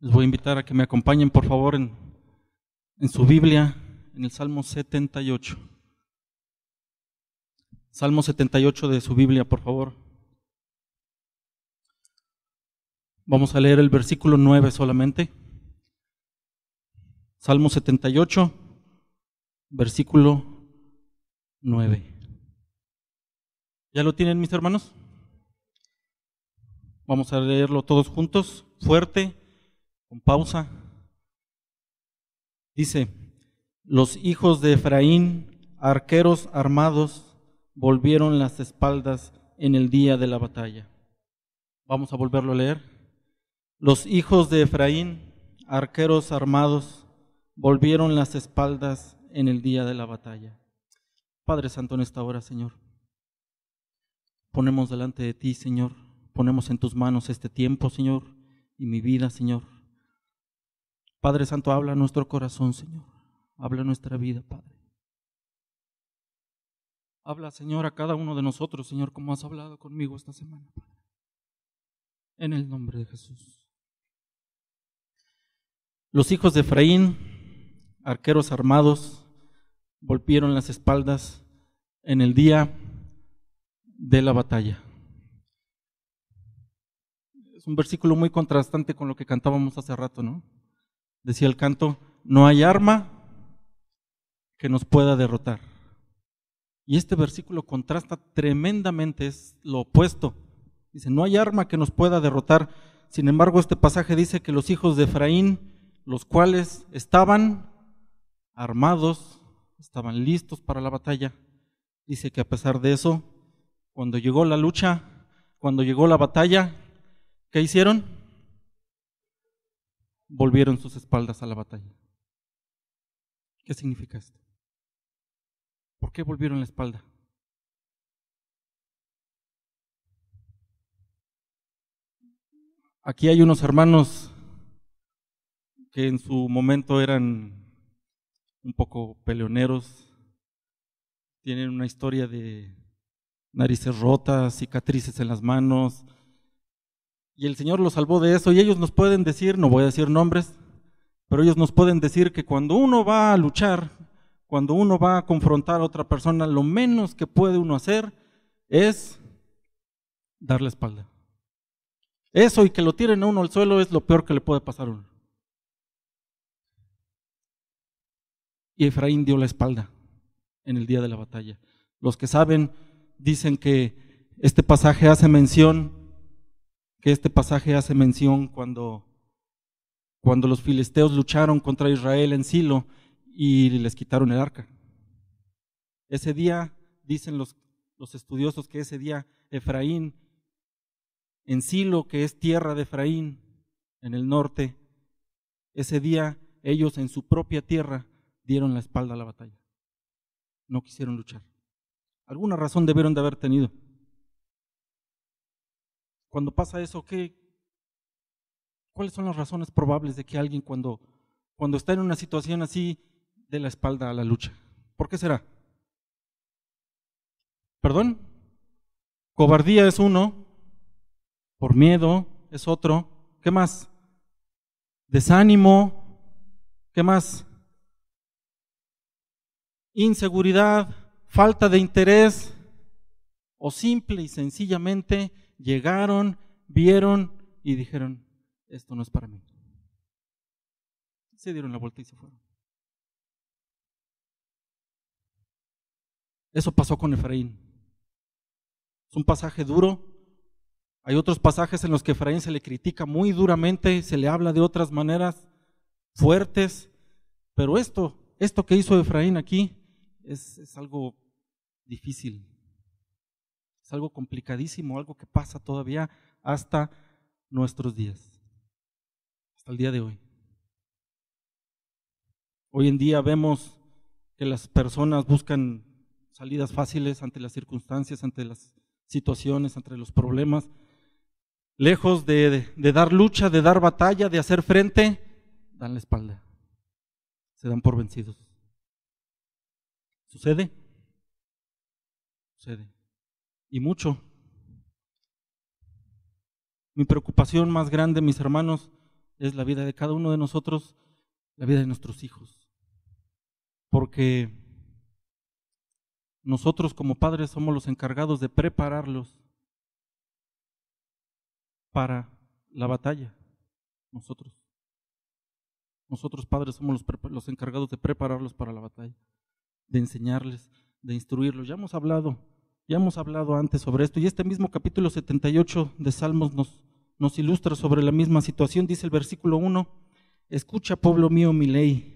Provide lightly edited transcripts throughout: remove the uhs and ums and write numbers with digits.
Les voy a invitar a que me acompañen, por favor, en su Biblia, en el Salmo 78. Salmo 78 de su Biblia, por favor. Vamos a leer el versículo 9 solamente. Salmo 78, versículo 9. ¿Ya lo tienen, mis hermanos? Vamos a leerlo todos juntos, fuerte, con pausa. Dice: los hijos de Efraín, arqueros armados, volvieron las espaldas en el día de la batalla. Vamos a volverlo a leer. Los hijos de Efraín, arqueros armados, volvieron las espaldas en el día de la batalla. Padre Santo, en esta hora, Señor, ponemos delante de ti, Señor, ponemos en tus manos este tiempo, Señor, y mi vida, Señor. Padre Santo, habla a nuestro corazón, Señor, habla a nuestra vida, Padre. Habla, Señor, a cada uno de nosotros, Señor, como has hablado conmigo esta semana, Padre. En el nombre de Jesús. Los hijos de Efraín, arqueros armados, volvieron las espaldas en el día de la batalla. Es un versículo muy contrastante con lo que cantábamos hace rato, ¿no? Decía el canto: no hay arma que nos pueda derrotar. Y este versículo contrasta tremendamente, es lo opuesto. Dice: no hay arma que nos pueda derrotar. Sin embargo, este pasaje dice que los hijos de Efraín, los cuales estaban armados, estaban listos para la batalla, dice que a pesar de eso, cuando llegó la lucha, cuando llegó la batalla, ¿qué hicieron? Volvieron sus espaldas a la batalla. ¿Qué significa esto? ¿Por qué volvieron la espalda? Aquí hay unos hermanos que en su momento eran un poco peleoneros, tienen una historia de narices rotas, cicatrices en las manos, y el Señor los salvó de eso. Y ellos nos pueden decir, no voy a decir nombres, pero ellos nos pueden decir que cuando uno va a luchar, cuando uno va a confrontar a otra persona, lo menos que puede uno hacer es dar la espalda. Eso y que lo tiren a uno al suelo es lo peor que le puede pasar a uno. Y Efraín dio la espalda en el día de la batalla. Los que saben dicen que este pasaje hace mención cuando los filisteos lucharon contra Israel en Silo y les quitaron el arca. Ese día, dicen los estudiosos, que ese día Efraín, en Silo, que es tierra de Efraín, en el norte, ese día ellos en su propia tierra dieron la espalda a la batalla. No quisieron luchar. Alguna razón debieron de haber tenido. Cuando pasa eso, ¿cuáles son las razones probables de que alguien cuando está en una situación así dé la espalda a la lucha? ¿Por qué será? ¿Perdón? Cobardía es uno, por miedo es otro. ¿Qué más? Desánimo. ¿Qué más? Inseguridad, falta de interés, o simple y sencillamente llegaron, vieron y dijeron: esto no es para mí. Se dieron la vuelta y se fueron. Eso pasó con Efraín. Es un pasaje duro. Hay otros pasajes en los que Efraín se le critica muy duramente, se le habla de otras maneras fuertes, pero esto que hizo Efraín aquí es algo difícil, es algo complicadísimo, algo que pasa todavía hasta nuestros días, hasta el día de hoy. Hoy en día vemos que las personas buscan salidas fáciles ante las circunstancias, ante las situaciones, ante los problemas. Lejos de dar lucha, de dar batalla, de hacer frente, dan la espalda, se dan por vencidos. ¿Sucede? Sucede. Y mucho. Mi preocupación más grande, mis hermanos, es la vida de cada uno de nosotros, la vida de nuestros hijos. Porque nosotros como padres somos los encargados de prepararlos para la batalla. Nosotros padres somos los encargados de prepararlos para la batalla, de enseñarles, de instruirlos. Ya hemos hablado antes sobre esto, y este mismo capítulo 78 de Salmos nos ilustra sobre la misma situación. Dice el versículo 1: escucha, pueblo mío, mi ley,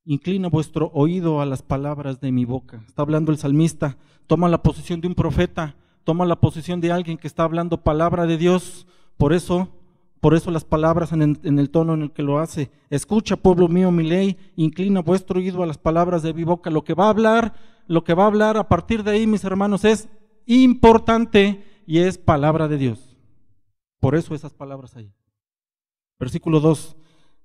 inclina vuestro oído a las palabras de mi boca. Está hablando el salmista, toma la posición de un profeta, toma la posición de alguien que está hablando palabra de Dios. Por eso las palabras en el tono en el que lo hace. Escucha, pueblo mío, mi ley, inclina vuestro oído a las palabras de mi boca. Lo que va a hablar a partir de ahí, mis hermanos, es importante y es palabra de Dios. Por eso esas palabras ahí. Versículo 2: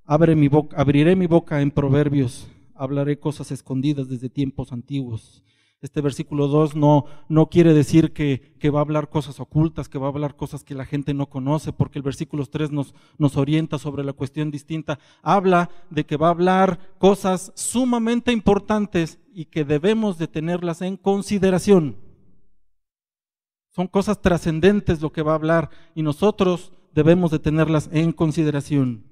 abriré mi boca en proverbios, hablaré cosas escondidas desde tiempos antiguos. Este versículo 2 no quiere decir que va a hablar cosas ocultas, que va a hablar cosas que la gente no conoce, porque el versículo 3 nos orienta sobre la cuestión distinta. Habla de que va a hablar cosas sumamente importantes y que debemos de tenerlas en consideración. Son cosas trascendentes lo que va a hablar y nosotros debemos de tenerlas en consideración.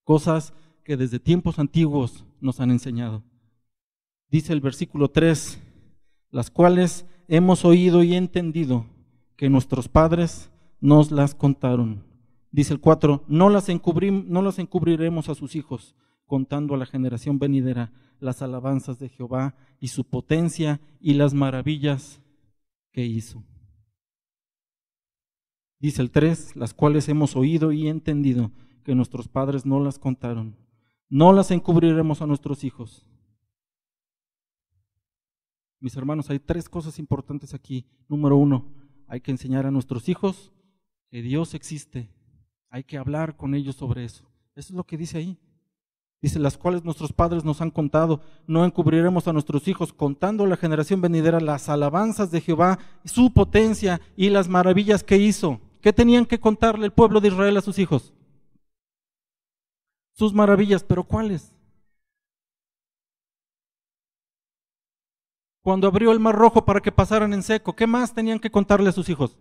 Cosas que desde tiempos antiguos nos han enseñado. Dice el versículo 3, las cuales hemos oído y entendido que nuestros padres nos las contaron. Dice el 4, no las encubriremos a sus hijos, contando a la generación venidera las alabanzas de Jehová y su potencia y las maravillas que hizo. Dice el 3, las cuales hemos oído y entendido que nuestros padres no las contaron. No las encubriremos a nuestros hijos. Mis hermanos, hay 3 cosas importantes aquí. Número 1, hay que enseñar a nuestros hijos que Dios existe. Hay que hablar con ellos sobre eso. Eso es lo que dice ahí. Dice, las cuales nuestros padres nos han contado. No encubriremos a nuestros hijos, contando a la generación venidera las alabanzas de Jehová, su potencia y las maravillas que hizo. ¿Qué tenían que contarle el pueblo de Israel a sus hijos? Sus maravillas, ¿pero cuáles? Cuando abrió el mar rojo para que pasaran en seco, ¿qué más tenían que contarle a sus hijos?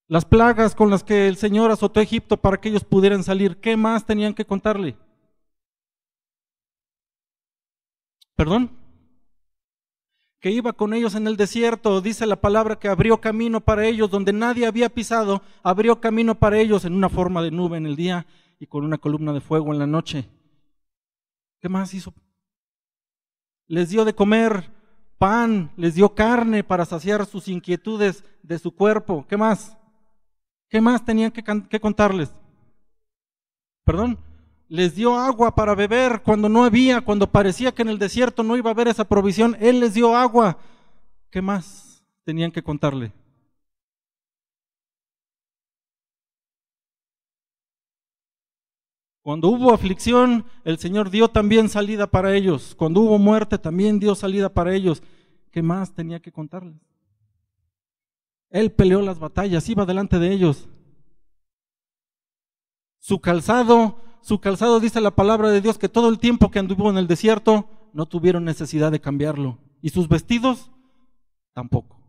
Las plagas con las que el Señor azotó a Egipto para que ellos pudieran salir, ¿qué más tenían que contarle? ¿Perdón? Que iba con ellos en el desierto, dice la palabra que abrió camino para ellos, donde nadie había pisado, abrió camino para ellos en una forma de nube en el día y con una columna de fuego en la noche. ¿Qué más hizo? Les dio de comer pan, les dio carne para saciar sus inquietudes de su cuerpo. ¿Qué más? ¿Qué más tenían que contarles? ¿Perdón? Les dio agua para beber cuando no había, cuando parecía que en el desierto no iba a haber esa provisión. Él les dio agua. ¿Qué más tenían que contarle? Cuando hubo aflicción, el Señor dio también salida para ellos. Cuando hubo muerte, también dio salida para ellos. ¿Qué más tenía que contarles? Él peleó las batallas, iba delante de ellos. Su calzado dice la palabra de Dios que todo el tiempo que anduvo en el desierto no tuvieron necesidad de cambiarlo. Y sus vestidos tampoco.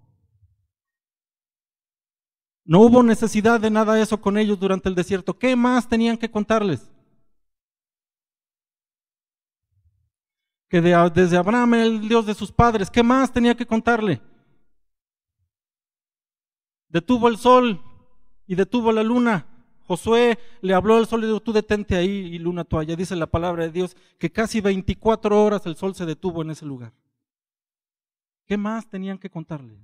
No hubo necesidad de nada de eso con ellos durante el desierto. ¿Qué más tenían que contarles? Que desde Abraham, el Dios de sus padres, ¿qué más tenía que contarle? Detuvo el sol y detuvo la luna. Josué le habló al sol y dijo, tú detente ahí y luna tú allá. Dice la palabra de Dios que casi 24 horas el sol se detuvo en ese lugar. ¿Qué más tenían que contarle?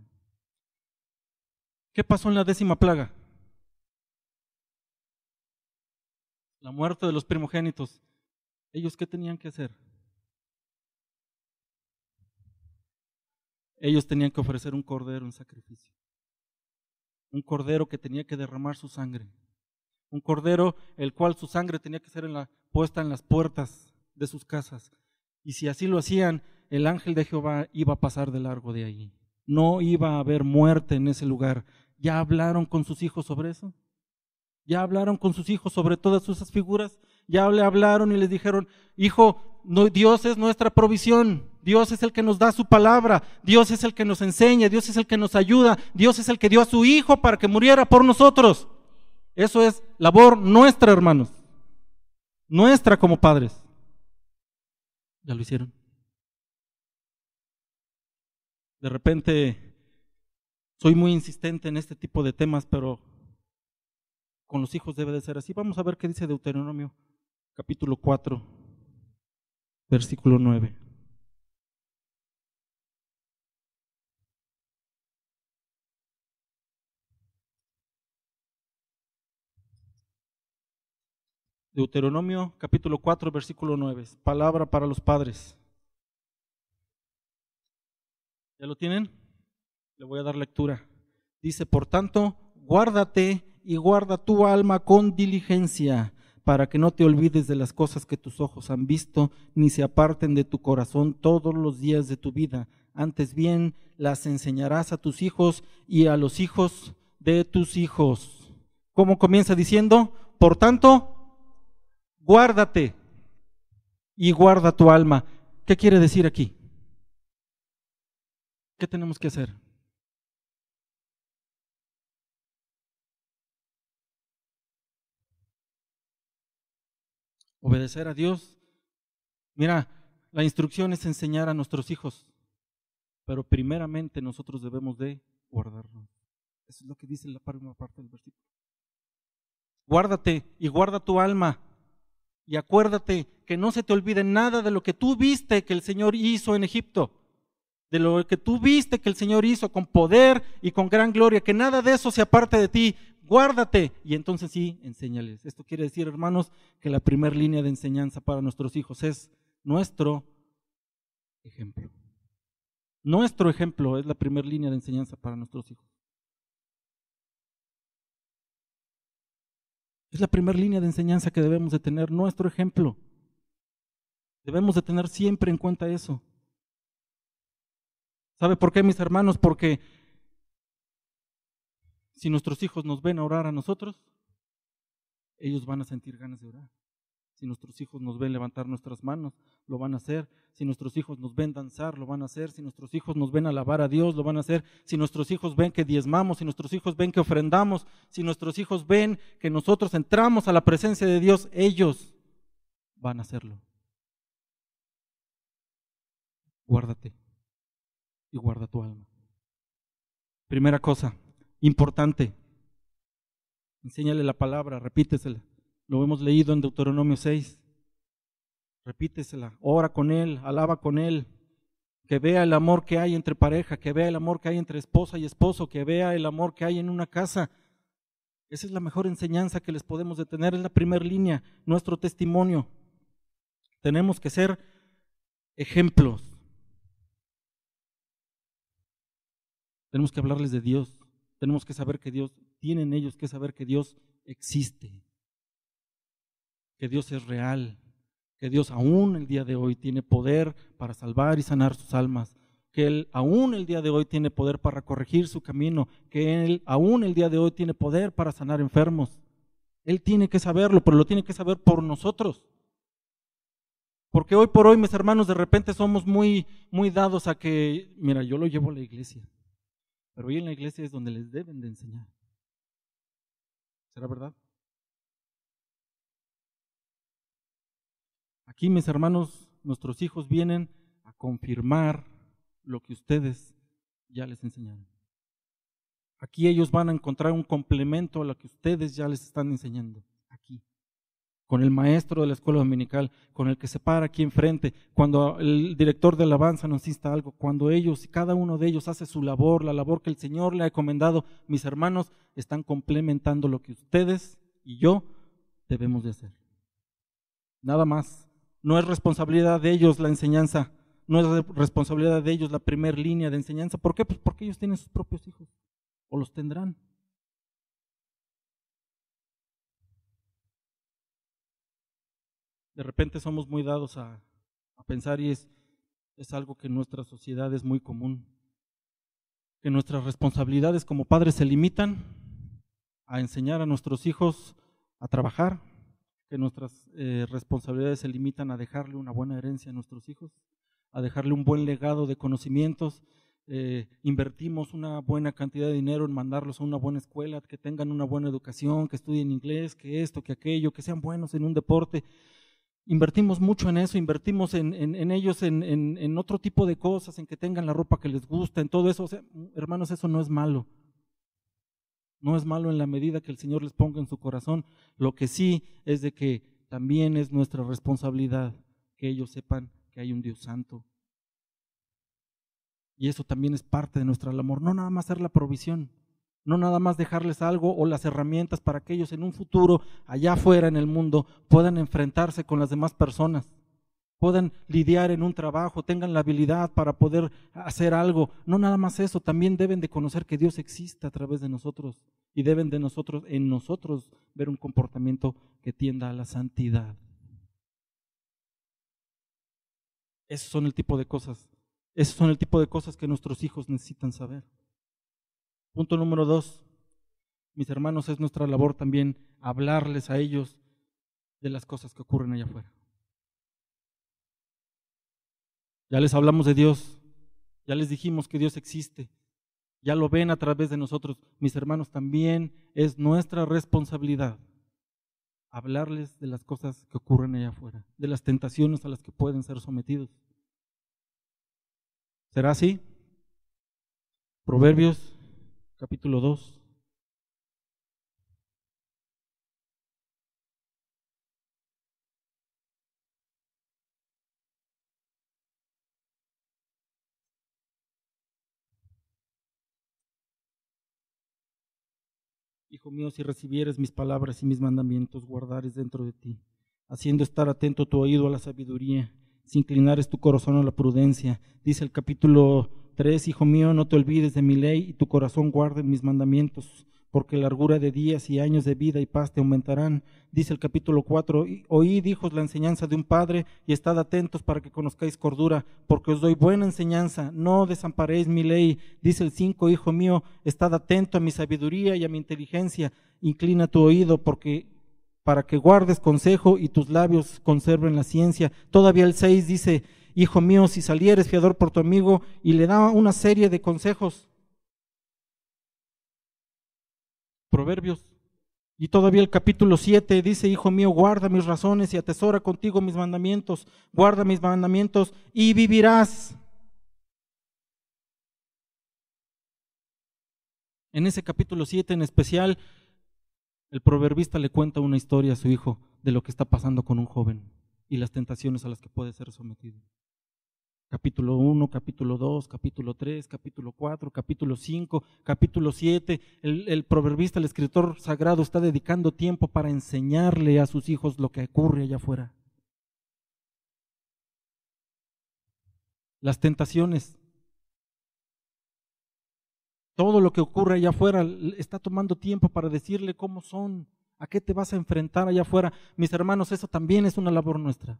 ¿Qué pasó en la 10ª plaga? La muerte de los primogénitos. ¿Ellos qué tenían que hacer? Ellos tenían que ofrecer un cordero en sacrificio. Un cordero que tenía que derramar su sangre. Un cordero el cual su sangre tenía que ser puesta en las puertas de sus casas. Y si así lo hacían, el ángel de Jehová iba a pasar de largo de allí. No iba a haber muerte en ese lugar. ¿Ya hablaron con sus hijos sobre eso? Ya hablaron con sus hijos sobre todas esas figuras. Ya le hablaron y les dijeron, hijo, no, Dios es nuestra provisión. Dios es el que nos da su palabra. Dios es el que nos enseña. Dios es el que nos ayuda. Dios es el que dio a su hijo para que muriera por nosotros. Eso es labor nuestra, hermanos. Nuestra como padres. Ya lo hicieron. De repente, soy muy insistente en este tipo de temas, pero con los hijos debe de ser así. Vamos a ver qué dice Deuteronomio, capítulo 4, versículo 9. Deuteronomio, capítulo 4, versículo 9. Palabra para los padres. ¿Ya lo tienen? Le voy a dar lectura. Dice, por tanto, guárdate y guarda tu alma con diligencia, para que no te olvides de las cosas que tus ojos han visto, ni se aparten de tu corazón todos los días de tu vida. Antes bien, las enseñarás a tus hijos y a los hijos de tus hijos. ¿Cómo comienza diciendo? Por tanto, guárdate y guarda tu alma. ¿Qué quiere decir aquí? ¿Qué tenemos que hacer? Obedecer a Dios. Mira, la instrucción es enseñar a nuestros hijos, pero primeramente nosotros debemos de guardarnos. Eso es lo que dice la primera parte del versículo. Guárdate y guarda tu alma. Y acuérdate que no se te olvide nada de lo que tú viste que el Señor hizo en Egipto, de lo que tú viste que el Señor hizo con poder y con gran gloria, que nada de eso se aparte de ti. Guárdate y entonces sí, enséñales. Esto quiere decir, hermanos, que la primera línea de enseñanza para nuestros hijos es nuestro ejemplo. Nuestro ejemplo es la primera línea de enseñanza para nuestros hijos. Es la primera línea de enseñanza que debemos de tener, nuestro ejemplo. Debemos de tener siempre en cuenta eso. ¿Sabe por qué, mis hermanos? Porque si nuestros hijos nos ven a orar a nosotros, ellos van a sentir ganas de orar. Si nuestros hijos nos ven levantar nuestras manos, lo van a hacer. Si nuestros hijos nos ven danzar, lo van a hacer. Si nuestros hijos nos ven alabar a Dios, lo van a hacer. Si nuestros hijos ven que diezmamos, si nuestros hijos ven que ofrendamos, si nuestros hijos ven que nosotros entramos a la presencia de Dios, ellos van a hacerlo. Guárdate y guarda tu alma. Primera cosa, importante, enséñale la palabra, repítesela. Lo hemos leído en Deuteronomio 6. Repítesela, ora con él, alaba con él, que vea el amor que hay entre pareja, que vea el amor que hay entre esposa y esposo, que vea el amor que hay en una casa. Esa es la mejor enseñanza que les podemos de tener, es la primera línea, nuestro testimonio. Tenemos que ser ejemplos. Tenemos que hablarles de Dios, tenemos que saber que Dios, tienen ellos que saber que Dios existe, que Dios es real, que Dios aún el día de hoy tiene poder para salvar y sanar sus almas, que Él aún el día de hoy tiene poder para corregir su camino, que Él aún el día de hoy tiene poder para sanar enfermos. Él tiene que saberlo, pero lo tiene que saber por nosotros. Porque hoy por hoy, mis hermanos, de repente somos muy dados a que, mira, yo lo llevo a la iglesia, pero hoy en la iglesia es donde les deben de enseñar. ¿Será verdad? Aquí, mis hermanos, nuestros hijos vienen a confirmar lo que ustedes ya les enseñaron. Aquí ellos van a encontrar un complemento a lo que ustedes ya les están enseñando. Aquí, con el maestro de la escuela dominical, con el que se para aquí enfrente, cuando el director de alabanza nos insta algo, cuando ellos, cada uno de ellos hace su labor, la labor que el Señor le ha encomendado, mis hermanos, están complementando lo que ustedes y yo debemos de hacer. Nada más. No es responsabilidad de ellos la enseñanza, no es responsabilidad de ellos la primera línea de enseñanza. ¿Por qué? Pues porque ellos tienen sus propios hijos, o los tendrán. De repente somos muy dados a pensar, y es algo que en nuestra sociedad es muy común, que nuestras responsabilidades como padres se limitan a enseñar a nuestros hijos a trabajar, que nuestras responsabilidades se limitan a dejarle una buena herencia a nuestros hijos, a dejarle un buen legado de conocimientos. Invertimos una buena cantidad de dinero en mandarlos a una buena escuela, que tengan una buena educación, que estudien inglés, que esto, que aquello, que sean buenos en un deporte. Invertimos mucho en eso, invertimos en ellos, en otro tipo de cosas, en que tengan la ropa que les gusta, en todo eso. O sea, hermanos, eso no es malo. No es malo en la medida que el Señor les ponga en su corazón. Lo que sí es de que también es nuestra responsabilidad que ellos sepan que hay un Dios santo. Y eso también es parte de nuestra labor, no nada más hacer la provisión, no nada más dejarles algo o las herramientas para que ellos en un futuro, allá afuera en el mundo, puedan enfrentarse con las demás personas, puedan lidiar en un trabajo, tengan la habilidad para poder hacer algo. No nada más eso, también deben de conocer que Dios existe a través de nosotros y deben de nosotros, en nosotros, ver un comportamiento que tienda a la santidad. Esos son el tipo de cosas. Esos son el tipo de cosas que nuestros hijos necesitan saber. Punto número 2, mis hermanos, es nuestra labor también hablarles a ellos de las cosas que ocurren allá afuera. Ya les hablamos de Dios, ya les dijimos que Dios existe, ya lo ven a través de nosotros. Mis hermanos, también es nuestra responsabilidad hablarles de las cosas que ocurren allá afuera, de las tentaciones a las que pueden ser sometidos. ¿Será así? Proverbios, capítulo 2. Hijo mío, si recibieres mis palabras y mis mandamientos, guardares dentro de ti, haciendo estar atento tu oído a la sabiduría, si inclinares tu corazón a la prudencia. Dice el capítulo 3, hijo mío, no te olvides de mi ley y tu corazón guarde mis mandamientos, porque largura de días y años de vida y paz te aumentarán. Dice el capítulo 4, oíd, hijos, la enseñanza de un padre y estad atentos para que conozcáis cordura, porque os doy buena enseñanza, no desamparéis mi ley. Dice el 5, hijo mío, estad atento a mi sabiduría y a mi inteligencia, inclina tu oído para que guardes consejo y tus labios conserven la ciencia. Todavía el 6 dice, hijo mío, si salieres fiador por tu amigo, y le da una serie de consejos. Proverbios. Y todavía el capítulo 7 dice, hijo mío, guarda mis razones y atesora contigo mis mandamientos, guarda mis mandamientos y vivirás. En ese capítulo 7 en especial, el proverbista le cuenta una historia a su hijo de lo que está pasando con un joven y las tentaciones a las que puede ser sometido. Capítulo 1, capítulo 2, capítulo 3, capítulo 4, capítulo 5, capítulo 7. El proverbista, el escritor sagrado, está dedicando tiempo para enseñarle a sus hijos lo que ocurre allá afuera. Las tentaciones, todo lo que ocurre allá afuera, está tomando tiempo para decirle cómo son, a qué te vas a enfrentar allá afuera. Mis hermanos, eso también es una labor nuestra.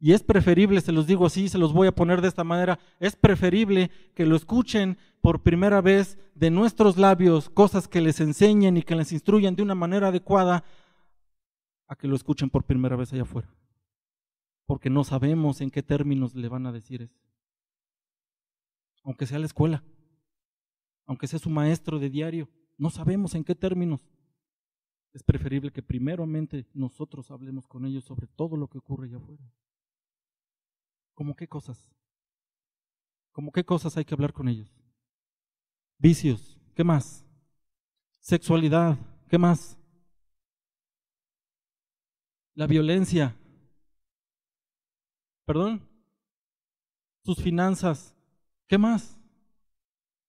Y es preferible, se los digo así, se los voy a poner de esta manera, es preferible que lo escuchen por primera vez de nuestros labios, cosas que les enseñen y que les instruyan de una manera adecuada, a que lo escuchen por primera vez allá afuera. Porque no sabemos en qué términos le van a decir eso. Aunque sea la escuela, aunque sea su maestro de diario, no sabemos en qué términos. Es preferible que primeramente nosotros hablemos con ellos sobre todo lo que ocurre allá afuera. ¿Cómo qué cosas? ¿Cómo qué cosas hay que hablar con ellos? Vicios, ¿qué más? Sexualidad, ¿qué más? La violencia, ¿perdón? Sus finanzas, ¿qué más?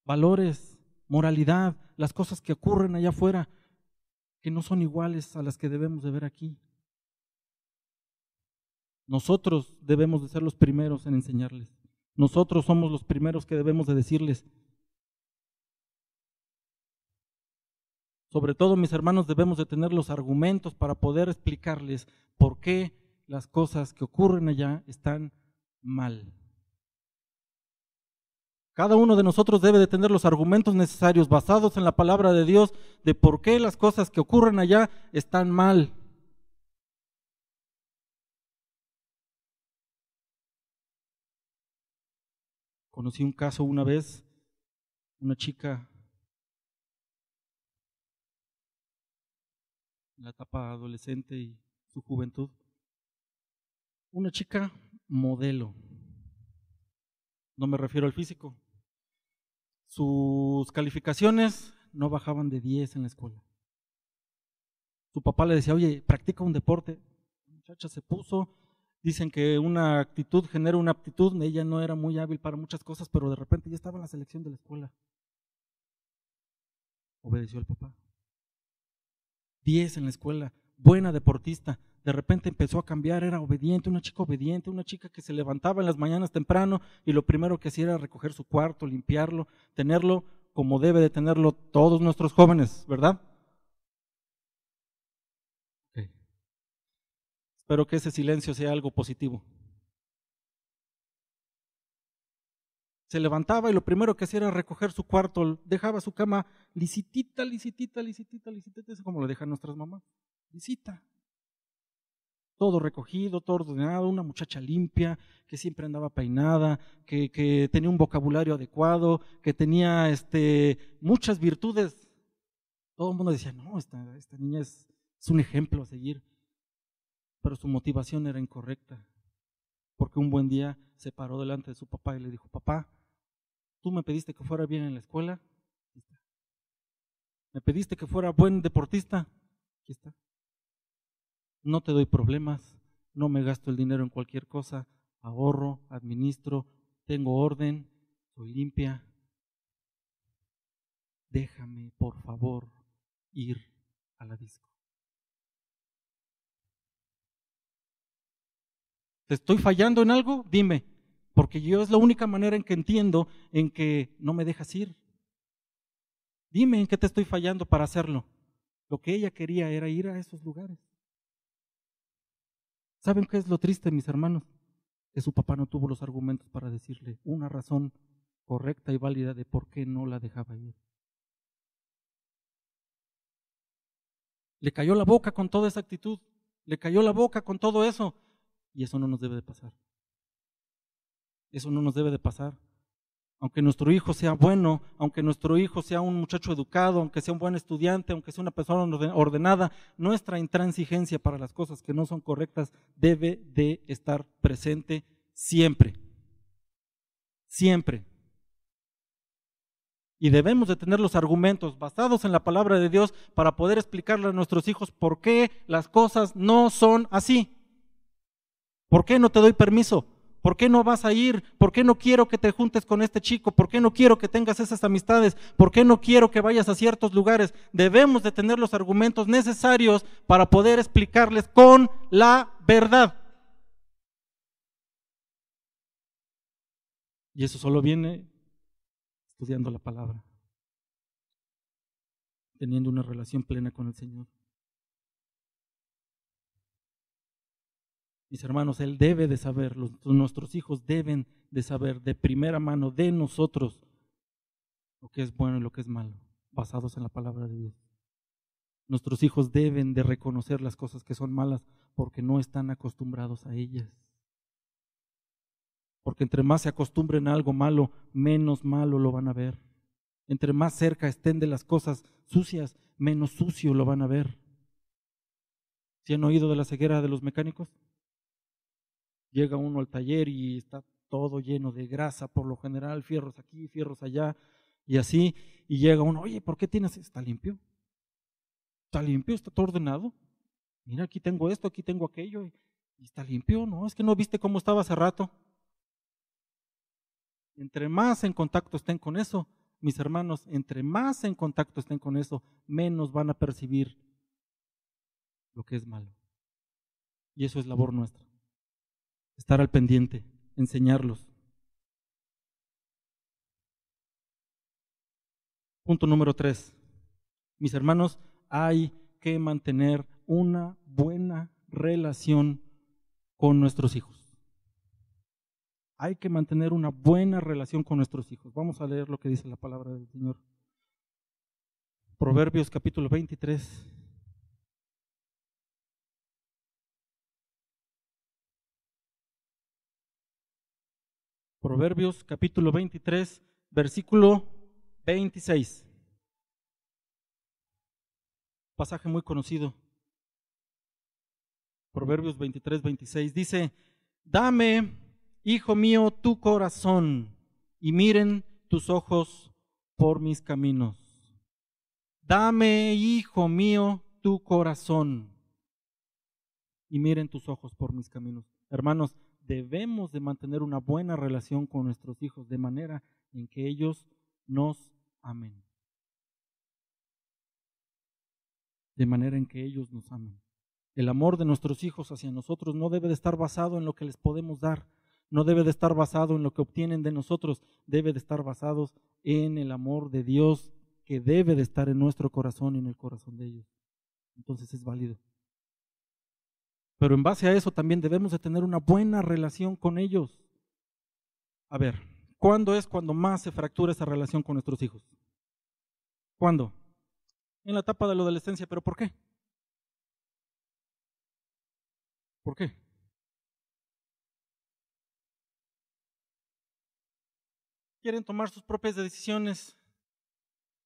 Valores, moralidad, las cosas que ocurren allá afuera, que no son iguales a las que debemos de ver aquí. Nosotros debemos de ser los primeros en enseñarles. Nosotros somos los primeros que debemos de decirles. Sobre todo, mis hermanos, debemos de tener los argumentos para poder explicarles por qué las cosas que ocurren allá están mal. Cada uno de nosotros debe de tener los argumentos necesarios basados en la palabra de Dios de por qué las cosas que ocurren allá están mal. Conocí un caso una vez, una chica en la etapa adolescente y su juventud, una chica modelo, no me refiero al físico. Sus calificaciones no bajaban de 10 en la escuela. Su papá le decía, oye, practica un deporte. La muchacha se puso, dicen que una actitud genera una aptitud, ella no era muy hábil para muchas cosas, pero de repente ya estaba en la selección de la escuela. Obedeció al papá. 10 en la escuela, buena deportista. De repente empezó a cambiar, era obediente, una chica que se levantaba en las mañanas temprano y lo primero que hacía era recoger su cuarto, limpiarlo, tenerlo como debe de tenerlo todos nuestros jóvenes, ¿verdad? Okay. Espero que ese silencio sea algo positivo. Se levantaba y lo primero que hacía era recoger su cuarto, dejaba su cama lisitita, es como lo dejan nuestras mamás, lisita. Todo recogido, todo ordenado, una muchacha limpia, que siempre andaba peinada, que tenía un vocabulario adecuado, que tenía muchas virtudes. Todo el mundo decía, no, esta niña es un ejemplo a seguir. Pero su motivación era incorrecta, porque un buen día se paró delante de su papá y le dijo, papá, tú me pediste que fuera bien en la escuela, aquí está. Me pediste que fuera buen deportista, aquí está. No te doy problemas, no me gasto el dinero en cualquier cosa, ahorro, administro, tengo orden, soy limpia. Déjame, por favor, ir a la disco. ¿Te estoy fallando en algo? Dime, porque yo es la única manera en que entiendo en que no me dejas ir. Dime en qué te estoy fallando para hacerlo. Lo que ella quería era ir a esos lugares. ¿Saben qué es lo triste, mis hermanos? Que su papá no tuvo los argumentos para decirle una razón correcta y válida de por qué no la dejaba ir. Le cayó la boca con toda esa actitud, le cayó la boca con todo eso, y eso no nos debe de pasar. Eso no nos debe de pasar. Aunque nuestro hijo sea bueno, aunque nuestro hijo sea un muchacho educado, aunque sea un buen estudiante, aunque sea una persona ordenada, nuestra intransigencia para las cosas que no son correctas debe de estar presente siempre. Siempre. Y debemos de tener los argumentos basados en la palabra de Dios para poder explicarle a nuestros hijos por qué las cosas no son así. ¿Por qué no te doy permiso? ¿Por qué no vas a ir? ¿Por qué no quiero que te juntes con este chico? ¿Por qué no quiero que tengas esas amistades? ¿Por qué no quiero que vayas a ciertos lugares? Debemos de tener los argumentos necesarios para poder explicarles con la verdad. Y eso solo viene estudiando la palabra, teniendo una relación plena con el Señor. Mis hermanos, Él debe de saber, nuestros hijos deben de saber de primera mano de nosotros lo que es bueno y lo que es malo, basados en la palabra de Dios. Nuestros hijos deben de reconocer las cosas que son malas porque no están acostumbrados a ellas. Porque entre más se acostumbren a algo malo, menos malo lo van a ver. Entre más cerca estén de las cosas sucias, menos sucio lo van a ver. ¿Sí han oído de la ceguera de los mecánicos? Llega uno al taller y está todo lleno de grasa, por lo general, fierros aquí, fierros allá, y así, y llega uno, oye, ¿por qué tienes? ¿Está limpio? ¿Está limpio? ¿Está todo ordenado? Mira, aquí tengo esto, aquí tengo aquello, y está limpio, ¿no? Es que no viste cómo estaba hace rato. Entre más en contacto estén con eso, mis hermanos, entre más en contacto estén con eso, menos van a percibir lo que es malo. Y eso es labor nuestra. Estar al pendiente, enseñarlos. Punto número 3. Mis hermanos, hay que mantener una buena relación con nuestros hijos. hay que mantener una buena relación con nuestros hijos. Vamos a leer lo que dice la palabra del Señor. Proverbios capítulo 23. Proverbios capítulo 23, versículo 26. Pasaje muy conocido. Proverbios 23, 26 dice: dame, hijo mío, tu corazón, y miren tus ojos por mis caminos. Dame, hijo mío, tu corazón, y miren tus ojos por mis caminos. Hermanos, debemos de mantener una buena relación con nuestros hijos, de manera en que ellos nos amen. De manera en que ellos nos amen. El amor de nuestros hijos hacia nosotros no debe de estar basado en lo que les podemos dar, no debe de estar basado en lo que obtienen de nosotros, debe de estar basado en el amor de Dios que debe de estar en nuestro corazón y en el corazón de ellos. Entonces es válido. Pero en base a eso también debemos de tener una buena relación con ellos. A ver, ¿cuándo es cuando más se fractura esa relación con nuestros hijos? ¿Cuándo? En la etapa de la adolescencia, ¿pero por qué? ¿Por qué? Quieren tomar sus propias decisiones,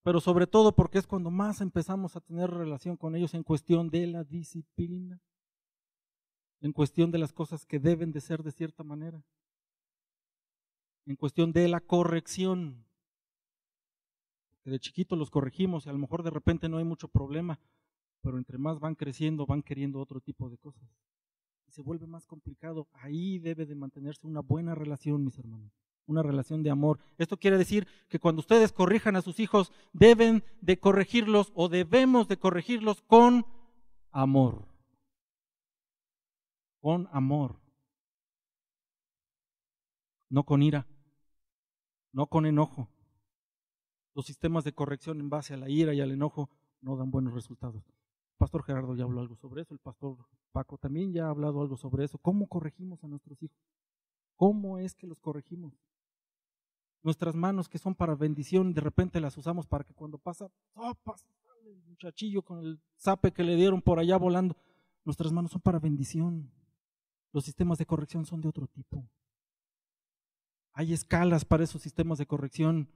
pero sobre todo porque es cuando más empezamos a tener relación con ellos en cuestión de la disciplina, en cuestión de las cosas que deben de ser de cierta manera, en cuestión de la corrección. De chiquitos los corregimos y a lo mejor de repente no hay mucho problema, pero entre más van creciendo van queriendo otro tipo de cosas. Y se vuelve más complicado. Ahí debe de mantenerse una buena relación, mis hermanos. Una relación de amor. Esto quiere decir que cuando ustedes corrijan a sus hijos, deben de corregirlos o debemos de corregirlos con amor. Con amor. No con ira. No con enojo. Los sistemas de corrección en base a la ira y al enojo no dan buenos resultados. El pastor Gerardo ya habló algo sobre eso, el pastor Paco también ya ha hablado algo sobre eso. ¿Cómo corregimos a nuestros hijos? ¿Cómo es que los corregimos? Nuestras manos que son para bendición, de repente las usamos para que cuando pasa el muchachillo con el zape que le dieron por allá volando, nuestras manos son para bendición. Los sistemas de corrección son de otro tipo. Hay escalas para esos sistemas de corrección.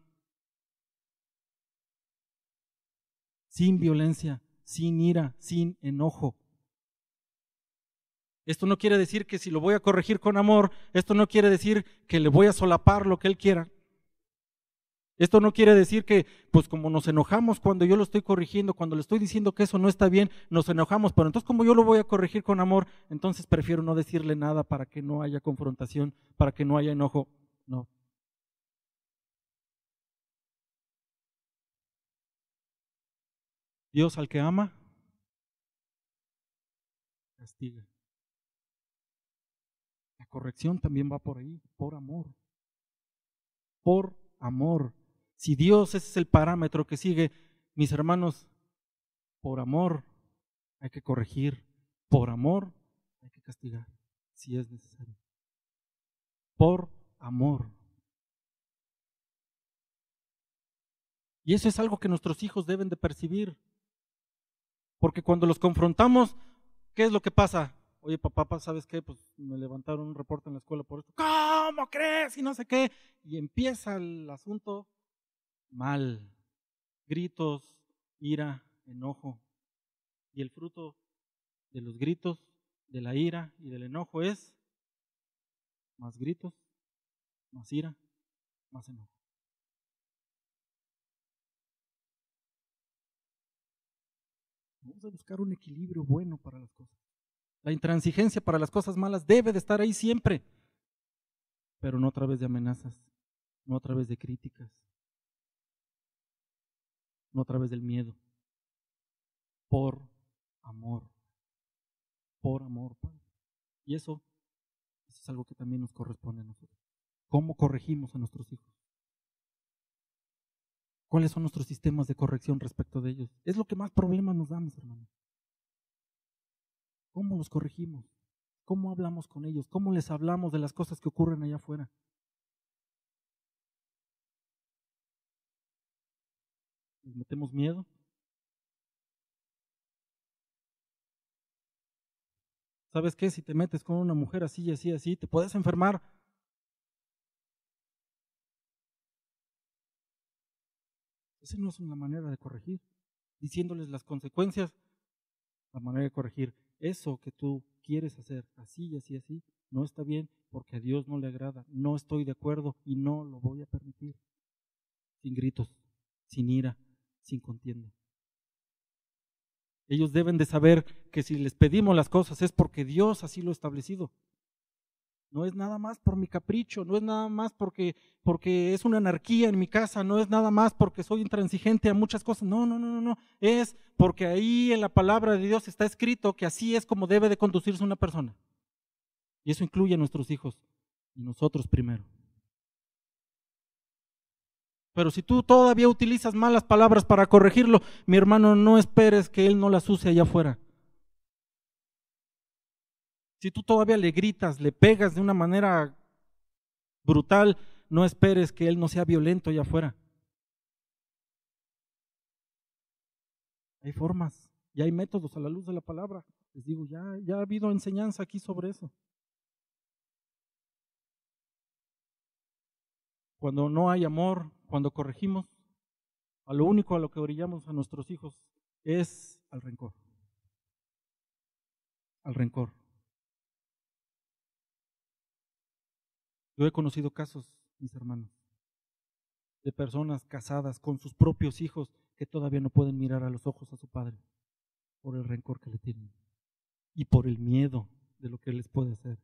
Sin violencia, sin ira, sin enojo. Esto no quiere decir que si lo voy a corregir con amor, esto no quiere decir que le voy a solapar lo que él quiera. Esto no quiere decir que, pues como nos enojamos cuando yo lo estoy corrigiendo, cuando le estoy diciendo que eso no está bien, nos enojamos, pero entonces como yo lo voy a corregir con amor, entonces prefiero no decirle nada para que no haya confrontación, para que no haya enojo. No. Dios al que ama, castiga. La corrección también va por ahí, por amor. Por amor. Si Dios ese es el parámetro que sigue, mis hermanos, por amor hay que corregir, por amor hay que castigar, si es necesario. Por amor. Y eso es algo que nuestros hijos deben de percibir. Porque cuando los confrontamos, ¿qué es lo que pasa? Oye, papá, ¿sabes qué? Pues me levantaron un reporte en la escuela por esto. ¿Cómo crees? Y no sé qué. Y empieza el asunto mal. Gritos, ira, enojo. Y el fruto de los gritos, de la ira y del enojo es más gritos, más ira, más enojo. Vamos a buscar un equilibrio bueno para las cosas. La intransigencia para las cosas malas debe de estar ahí siempre, pero no a través de amenazas, no a través de críticas, no a través del miedo. Por amor, Padre. Y eso es algo que también nos corresponde a nosotros. ¿Cómo corregimos a nuestros hijos? ¿Cuáles son nuestros sistemas de corrección respecto de ellos? Es lo que más problemas nos da, mis hermanos. ¿Cómo los corregimos? ¿Cómo hablamos con ellos? ¿Cómo les hablamos de las cosas que ocurren allá afuera? Les metemos miedo. ¿Sabes qué? Si te metes con una mujer así, así, así, te puedes enfermar. Esa no es una manera de corregir. Diciéndoles las consecuencias, la manera de corregir. Eso que tú quieres hacer, así y así, así, no está bien porque a Dios no le agrada. No estoy de acuerdo y no lo voy a permitir. Sin gritos, sin ira, sin contienda. Ellos deben de saber que si les pedimos las cosas es porque Dios así lo ha establecido. No es nada más por mi capricho, no es nada más porque es una anarquía en mi casa, no es nada más porque soy intransigente a muchas cosas. No. Es porque ahí en la palabra de Dios está escrito que así es como debe de conducirse una persona. Y eso incluye a nuestros hijos y nosotros primero. Pero si tú todavía utilizas malas palabras para corregirlo, mi hermano, no esperes que él no las use allá afuera. Si tú todavía le gritas, le pegas de una manera brutal, no esperes que él no sea violento allá afuera. Hay formas y hay métodos a la luz de la palabra. Les digo, ya ha habido enseñanza aquí sobre eso. Cuando no hay amor, cuando corregimos, a lo único a lo que orillamos a nuestros hijos es al rencor. Al rencor. Yo he conocido casos, mis hermanos, de personas casadas con sus propios hijos que todavía no pueden mirar a los ojos a su padre por el rencor que le tienen y por el miedo de lo que les puede hacer.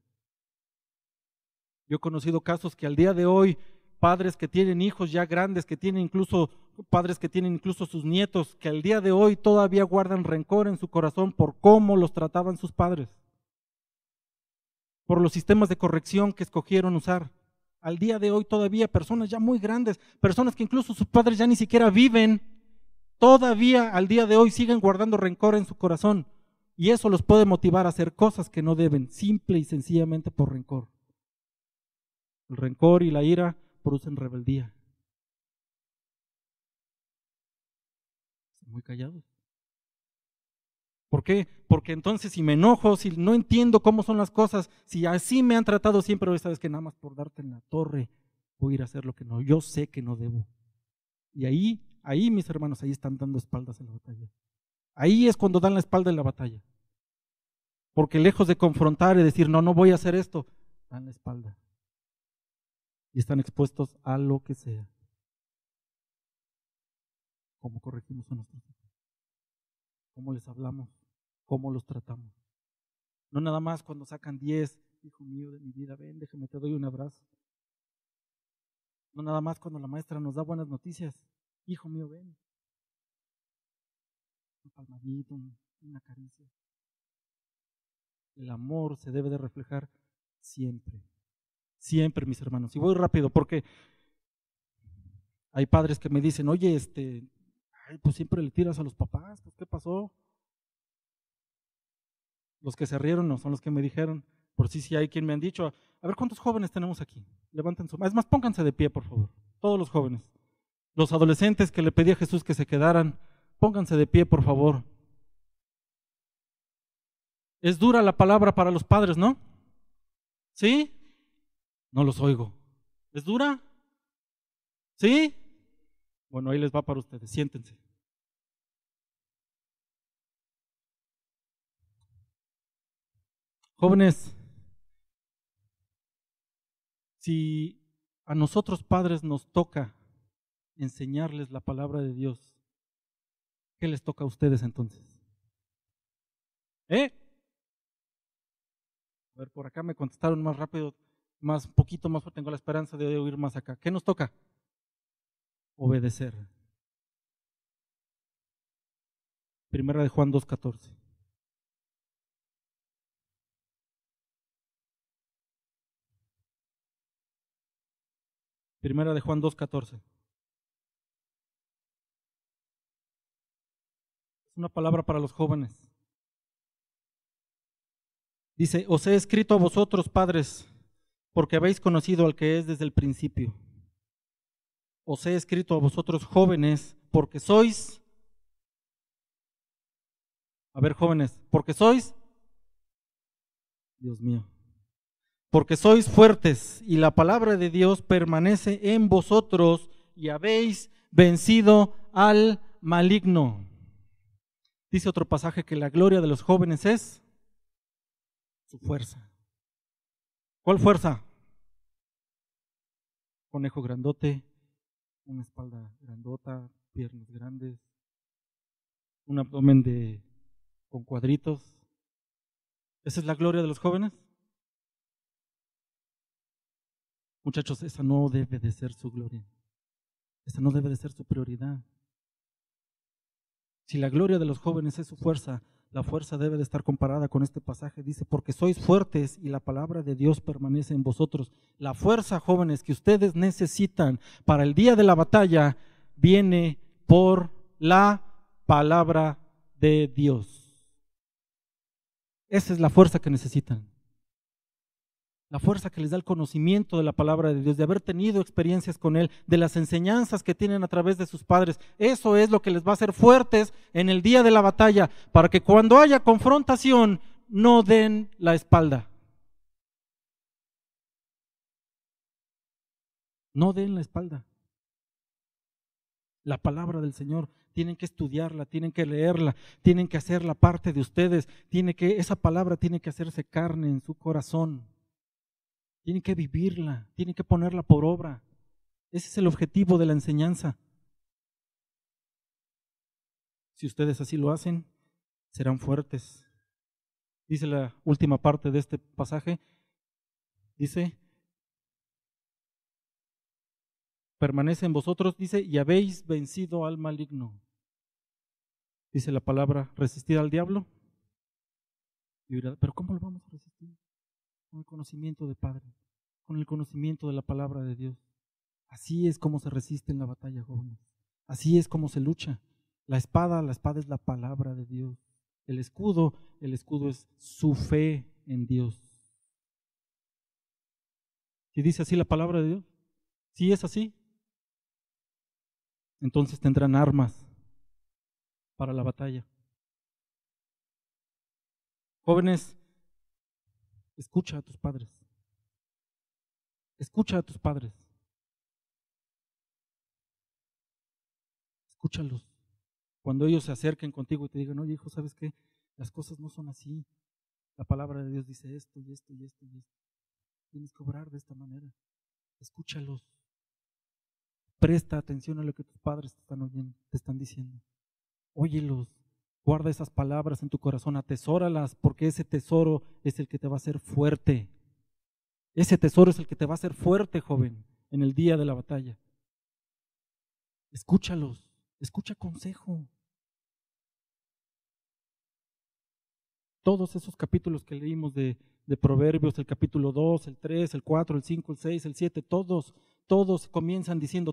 Yo he conocido casos que al día de hoy, padres que tienen hijos ya grandes, que tienen incluso padres que tienen incluso sus nietos, que al día de hoy todavía guardan rencor en su corazón por cómo los trataban sus padres, por los sistemas de corrección que escogieron usar. Al día de hoy todavía personas ya muy grandes, personas que incluso sus padres ya ni siquiera viven, todavía al día de hoy siguen guardando rencor en su corazón. Y eso los puede motivar a hacer cosas que no deben, simple y sencillamente por rencor. El rencor y la ira producen rebeldía. Están muy callados. ¿Por qué? Porque entonces si me enojo, si no entiendo cómo son las cosas, si así me han tratado siempre, hoy sabes que nada más por darte en la torre voy a ir a hacer lo que no, yo sé que no debo. Y ahí mis hermanos, ahí están dando espaldas en la batalla. Ahí es cuando dan la espalda en la batalla. Porque lejos de confrontar y decir, no voy a hacer esto, dan la espalda. Y están expuestos a lo que sea. ¿Cómo corregimos a nuestros hijos? ¿Cómo les hablamos? ¿Cómo los tratamos? No nada más cuando sacan 10, hijo mío de mi vida, ven, déjame, te doy un abrazo. No nada más cuando la maestra nos da buenas noticias, hijo mío, ven. Un palmadito, una caricia. El amor se debe de reflejar siempre. Siempre, mis hermanos. Y voy rápido porque hay padres que me dicen, oye, pues siempre le tiras a los papás, pues ¿qué pasó? Los que se rieron no son los que me dijeron, por sí hay quien me han dicho, a ver cuántos jóvenes tenemos aquí, levanten su mano, es más, pónganse de pie por favor, todos los jóvenes, los adolescentes que le pedí a Jesús que se quedaran, pónganse de pie por favor. Es dura la palabra para los padres, ¿no? ¿Sí? No los oigo. ¿Es dura? ¿Sí? Bueno, ahí les va para ustedes, siéntense. Jóvenes, si a nosotros padres nos toca enseñarles la palabra de Dios, ¿qué les toca a ustedes entonces? A ver, por acá me contestaron más rápido, más poquito más, tengo la esperanza de oír más acá. ¿Qué nos toca? Obedecer. Primera de Juan 2:14. Primera de Juan 2:14. Es una palabra para los jóvenes. Dice, os he escrito a vosotros, padres, porque habéis conocido al que es desde el principio. Os he escrito a vosotros, jóvenes, porque sois, a ver jóvenes, porque sois, Dios mío, porque sois fuertes y la palabra de Dios permanece en vosotros y habéis vencido al maligno. Dice otro pasaje que la gloria de los jóvenes es su fuerza. ¿Cuál fuerza? Conejo grandote, una espalda grandota, piernas grandes, un abdomen con cuadritos. ¿Esa es la gloria de los jóvenes? Muchachos, esa no debe de ser su gloria. Esa no debe de ser su prioridad. Si la gloria de los jóvenes es su fuerza, la fuerza debe de estar comparada con este pasaje. Dice, porque sois fuertes y la palabra de Dios permanece en vosotros. La fuerza, jóvenes, que ustedes necesitan para el día de la batalla viene por la palabra de Dios. Esa es la fuerza que necesitan. La fuerza que les da el conocimiento de la palabra de Dios, de haber tenido experiencias con Él, de las enseñanzas que tienen a través de sus padres. Eso es lo que les va a hacer fuertes en el día de la batalla, para que cuando haya confrontación no den la espalda. No den la espalda. La palabra del Señor, tienen que estudiarla, tienen que leerla, tienen que hacerla parte de ustedes, esa palabra tiene que hacerse carne en su corazón. Tienen que vivirla, tienen que ponerla por obra. Ese es el objetivo de la enseñanza. Si ustedes así lo hacen, serán fuertes. Dice la última parte de este pasaje, dice, permanece en vosotros, dice, y habéis vencido al maligno. Dice la palabra, resistir al diablo. Y dirá, pero ¿cómo lo vamos a resistir? Con el conocimiento del Padre, con el conocimiento de la palabra de Dios. Así es como se resiste en la batalla, jóvenes. Así es como se lucha. La espada es la palabra de Dios. El escudo es su fe en Dios. ¿Y dice así la palabra de Dios? Si es así, entonces tendrán armas para la batalla. Jóvenes, escucha a tus padres. Escucha a tus padres. Escúchalos. Cuando ellos se acerquen contigo y te digan, oye hijo, ¿sabes qué? Las cosas no son así. La palabra de Dios dice esto y esto y esto y esto. Tienes que obrar de esta manera. Escúchalos. Presta atención a lo que tus padres te están oyendo, te están diciendo. Óyelos. Guarda esas palabras en tu corazón, atesóralas, porque ese tesoro es el que te va a hacer fuerte. Ese tesoro es el que te va a hacer fuerte, joven, en el día de la batalla. Escúchalos, escucha consejo. Todos esos capítulos que leímos de Proverbios, el capítulo 2, el 3, el 4, el 5, el 6, el 7, todos comienzan diciendo,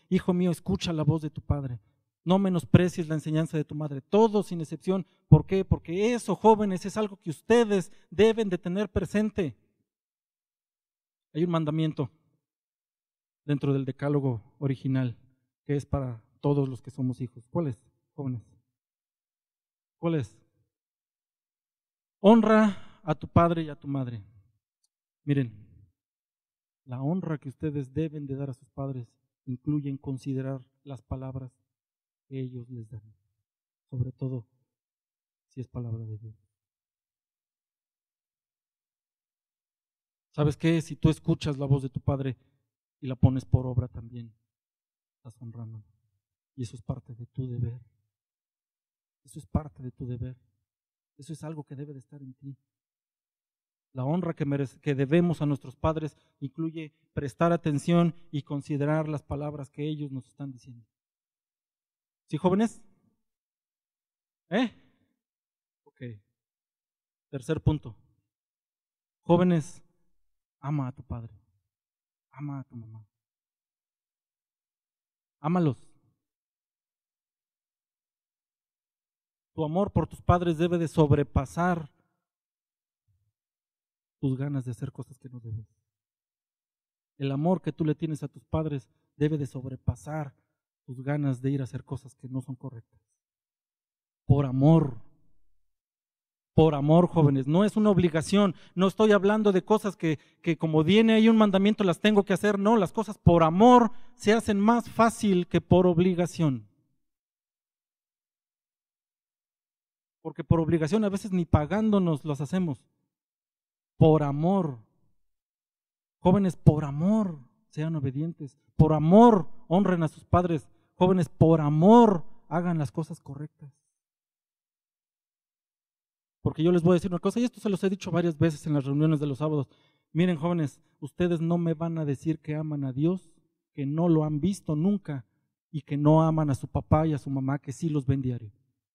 hijo mío, escucha la voz de tu padre. No menosprecies la enseñanza de tu madre, todos sin excepción. ¿Por qué? Porque eso, jóvenes, es algo que ustedes deben de tener presente. Hay un mandamiento dentro del decálogo original que es para todos los que somos hijos. ¿Cuál es, jóvenes? ¿Cuál es? Honra a tu padre y a tu madre. Miren, la honra que ustedes deben de dar a sus padres incluye considerar las palabras que ellos les dan, sobre todo si es palabra de Dios. ¿Sabes qué? Si tú escuchas la voz de tu padre y la pones por obra también, estás honrando. Y eso es parte de tu deber. Eso es parte de tu deber. Eso es algo que debe de estar en ti. La honra que debemos a nuestros padres incluye prestar atención y considerar las palabras que ellos nos están diciendo. ¿Sí, jóvenes? Ok. Tercer punto. Jóvenes, ama a tu padre. Ama a tu mamá. Ámalos. Tu amor por tus padres debe de sobrepasar tus ganas de hacer cosas que no debes. El amor que tú le tienes a tus padres debe de sobrepasar tus ganas de ir a hacer cosas que no son correctas. Por amor. Por amor, jóvenes, no es una obligación. No estoy hablando de cosas que como viene ahí un mandamiento las tengo que hacer. No, las cosas por amor se hacen más fácil que por obligación. Porque por obligación a veces ni pagándonos las hacemos. Por amor. Jóvenes, por amor sean obedientes. Por amor honren a sus padres. Jóvenes, por amor hagan las cosas correctas. Porque yo les voy a decir una cosa, y esto se los he dicho varias veces en las reuniones de los sábados. Miren, jóvenes, ustedes no me van a decir que aman a Dios, que no lo han visto nunca, y que no aman a su papá y a su mamá, que sí los ven diario.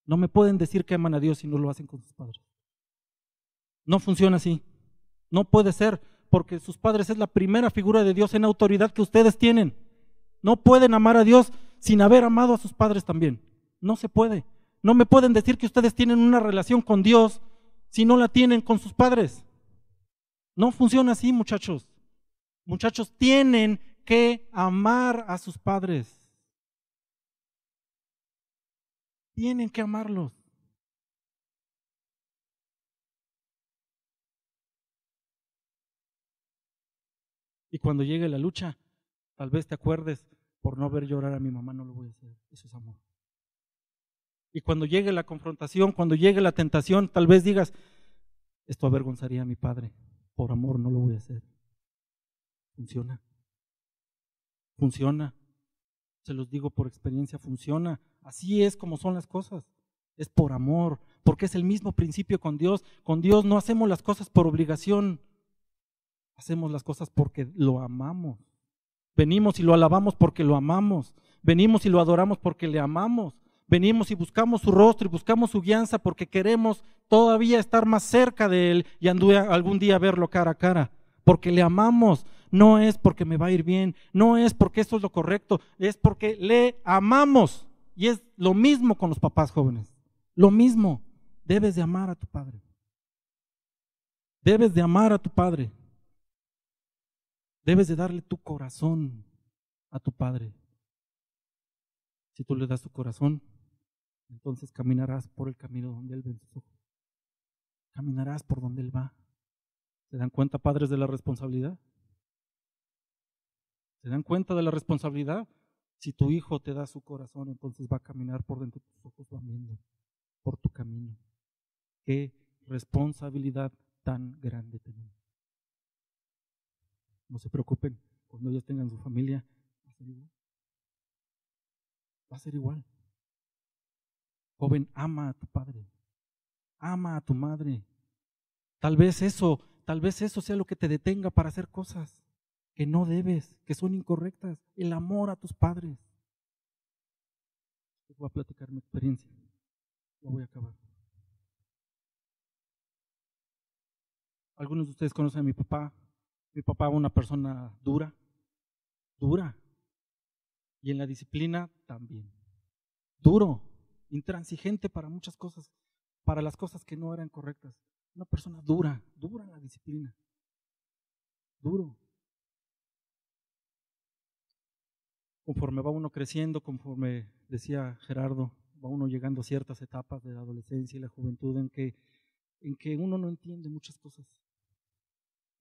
No me pueden decir que aman a Dios si no lo hacen con sus padres. No funciona así. No puede ser, porque sus padres es la primera figura de Dios en autoridad que ustedes tienen. No pueden amar a Dios sin haber amado a sus padres también. No se puede. No me pueden decir que ustedes tienen una relación con Dios si no la tienen con sus padres. No funciona así, muchachos. Muchachos, tienen que amar a sus padres. Tienen que amarlos. Y cuando llegue la lucha, tal vez te acuerdes, por no ver llorar a mi mamá no lo voy a hacer. Eso es amor. Y cuando llegue la confrontación, cuando llegue la tentación, tal vez digas, esto avergonzaría a mi padre. Por amor no lo voy a hacer. Funciona. Funciona. Se los digo por experiencia, funciona. Así es como son las cosas. Es por amor, porque es el mismo principio con Dios. Con Dios no hacemos las cosas por obligación. Hacemos las cosas porque lo amamos. Venimos y lo alabamos porque lo amamos. Venimos y lo adoramos porque le amamos. Venimos y buscamos su rostro y buscamos su guianza porque queremos todavía estar más cerca de Él y algún día verlo cara a cara. Porque le amamos. No es porque me va a ir bien, no es porque esto es lo correcto, es porque le amamos. Y es lo mismo con los papás jóvenes. Lo mismo. Debes de amar a tu padre. Debes de amar a tu padre. Debes de darle tu corazón a tu padre. Si tú le das tu corazón, entonces caminarás por el camino donde Él ve sus ojos. Caminarás por donde Él va. ¿Se dan cuenta, padres, de la responsabilidad? ¿Se dan cuenta de la responsabilidad? Si tu hijo te da su corazón, entonces va a caminar por dentro de tus ojos, va viendo por tu camino. Qué responsabilidad tan grande tenemos. No se preocupen, cuando ellos tengan su familia, va a ser igual. Va a ser igual. Joven, ama a tu padre, ama a tu madre. Tal vez eso sea lo que te detenga para hacer cosas que no debes, que son incorrectas. El amor a tus padres. Les voy a platicar mi experiencia. Ya voy a acabar. Algunos de ustedes conocen a mi papá. Mi papá es una persona dura, y en la disciplina también. Duro, intransigente para muchas cosas, para las cosas que no eran correctas. Una persona dura en la disciplina. Duro. Conforme va uno creciendo, conforme decía Gerardo, va uno llegando a ciertas etapas de la adolescencia y la juventud en que uno no entiende muchas cosas.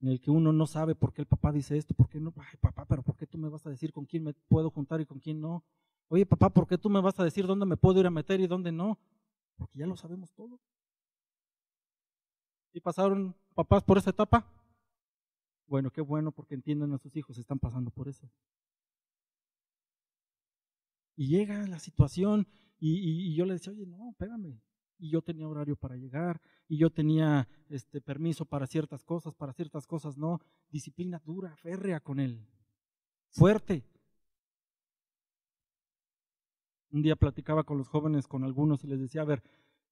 En el que uno no sabe por qué el papá dice esto, por qué no, ay papá, pero ¿por qué tú me vas a decir con quién me puedo juntar y con quién no? Oye papá, ¿por qué tú me vas a decir dónde me puedo ir a meter y dónde no? Porque ya lo sabemos todo. ¿Y pasaron papás por esa etapa? Bueno, qué bueno porque entienden a sus hijos, están pasando por eso. Y llega la situación y yo le decía, oye, no, espérame. Y yo tenía horario para llegar, y yo tenía permiso para ciertas cosas no. Disciplina dura, férrea con él, fuerte. Un día platicaba con los jóvenes, con algunos, y les decía, a ver,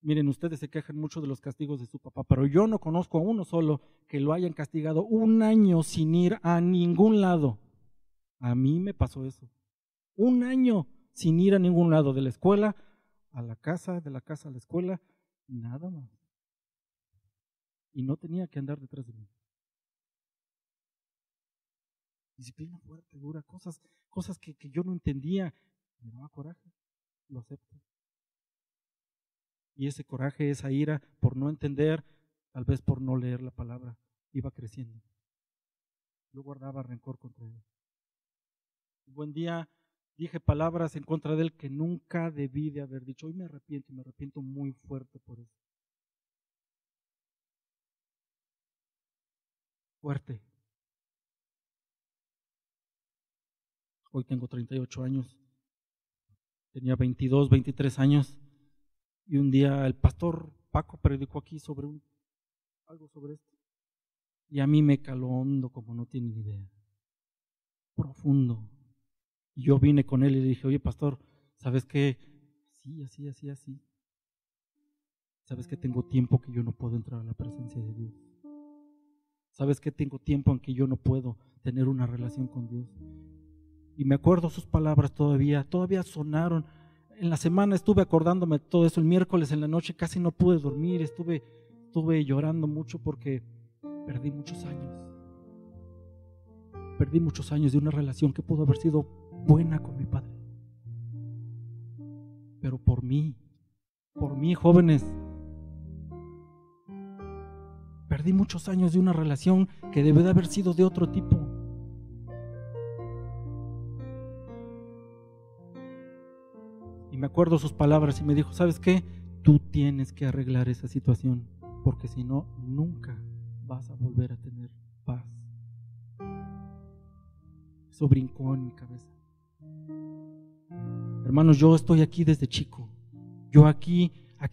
miren, ustedes se quejan mucho de los castigos de su papá, pero yo no conozco a uno solo que lo hayan castigado 1 año sin ir a ningún lado. A mí me pasó eso. 1 año sin ir a ningún lado, de la escuela a la casa, de la casa a la escuela, nada más. Y no tenía que andar detrás de mí. Disciplina fuerte, dura, cosas que yo no entendía. Me daba coraje, lo acepto. Y ese coraje, esa ira por no entender, tal vez por no leer la palabra, iba creciendo. Yo guardaba rencor contra él. Un buen día dije palabras en contra de él que nunca debí de haber dicho. Hoy me arrepiento muy fuerte por eso. Fuerte. Hoy tengo 38 años. Tenía 22, 23 años. Y un día el pastor Paco predicó aquí sobre algo sobre esto. Y a mí me caló hondo como no tienen idea. Profundo. Y yo vine con él y le dije, oye pastor, ¿sabes qué? Sí, así. ¿Sabes qué? Tengo tiempo que yo no puedo entrar a la presencia de Dios. ¿Sabes qué? Tengo tiempo en que yo no puedo tener una relación con Dios. Y me acuerdo sus palabras todavía sonaron. En la semana estuve acordándome de todo eso. El miércoles en la noche casi no pude dormir. Estuve llorando mucho porque perdí muchos años. Perdí muchos años de una relación que pudo haber sido buena con mi padre. Pero por mí, jóvenes, perdí muchos años de una relación que debe de haber sido de otro tipo. Y me acuerdo sus palabras y me dijo, ¿sabes qué? Tú tienes que arreglar esa situación, porque si no, nunca vas a volver a tener paz. Eso brincó en mi cabeza. Hermanos, yo estoy aquí desde chico. Yo aquí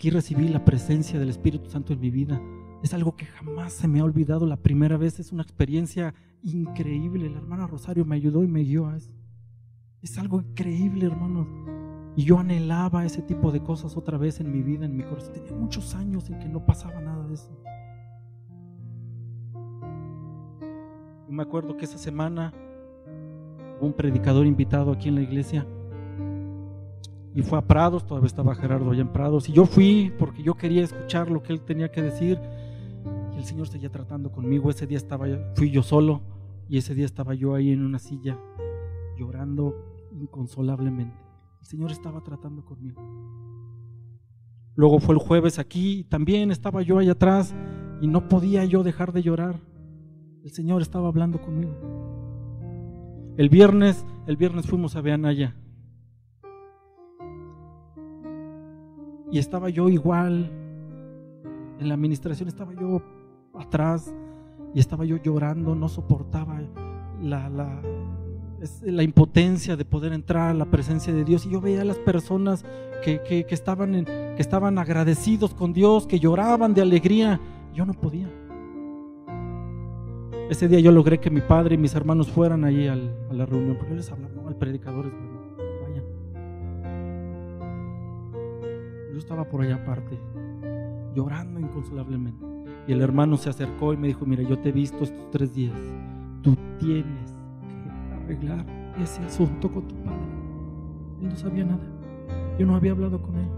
recibí la presencia del Espíritu Santo en mi vida. Es algo que jamás se me ha olvidado. La primera vez es una experiencia increíble. La hermana Rosario me ayudó y me guió a eso. Es algo increíble, hermanos. Y yo anhelaba ese tipo de cosas otra vez en mi vida, en mi corazón. Tenía muchos años en que no pasaba nada de eso. Yo me acuerdo que esa semana hubo un predicador invitado aquí en la iglesia y fue a Prados. Todavía estaba Gerardo allá en Prados, y yo fui porque yo quería escuchar lo que él tenía que decir, y el Señor seguía tratando conmigo. Ese día fui yo solo, y ese día estaba yo ahí en una silla llorando inconsolablemente. El Señor estaba tratando conmigo. Luego fue el jueves aquí, y también estaba yo allá atrás y no podía yo dejar de llorar. El Señor estaba hablando conmigo. El viernes fuimos a Beanaya y estaba yo igual en la administración. Estaba yo atrás y estaba yo llorando. No soportaba la impotencia de poder entrar a la presencia de Dios, y yo veía a las personas que estaban agradecidos con Dios, que lloraban de alegría. Yo no podía. Ese día yo logré que mi padre y mis hermanos fueran allí a la reunión, porque yo les hablaba, no, el predicador es bueno, vayan. Yo estaba por allá aparte, llorando inconsolablemente, y el hermano se acercó y me dijo, mira, yo te he visto estos 3 días, tú tienes que arreglar ese asunto con tu padre. Él no sabía nada, yo no había hablado con él.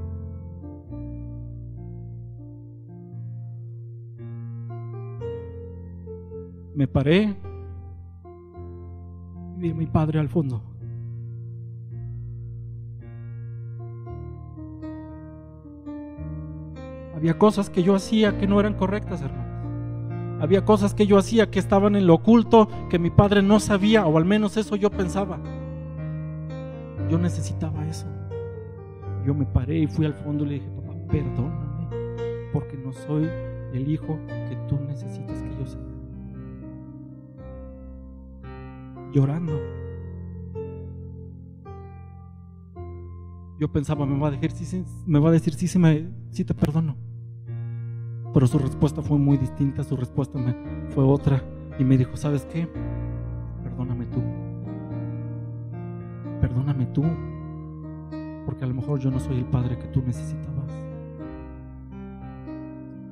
Me paré y vi a mi padre al fondo. Había cosas que yo hacía que no eran correctas, hermanos. Había cosas que yo hacía que estaban en lo oculto, que mi padre no sabía, o al menos eso yo pensaba. Yo necesitaba eso. Yo me paré y fui al fondo y le dije, papá, perdóname, porque no soy el hijo que tú necesitas que yo sea. Llorando. Yo pensaba, me va a decir sí te perdono. Pero su respuesta fue muy distinta. Su respuesta fue otra, y me dijo, ¿sabes qué? Perdóname tú, porque a lo mejor yo no soy el padre que tú necesitabas.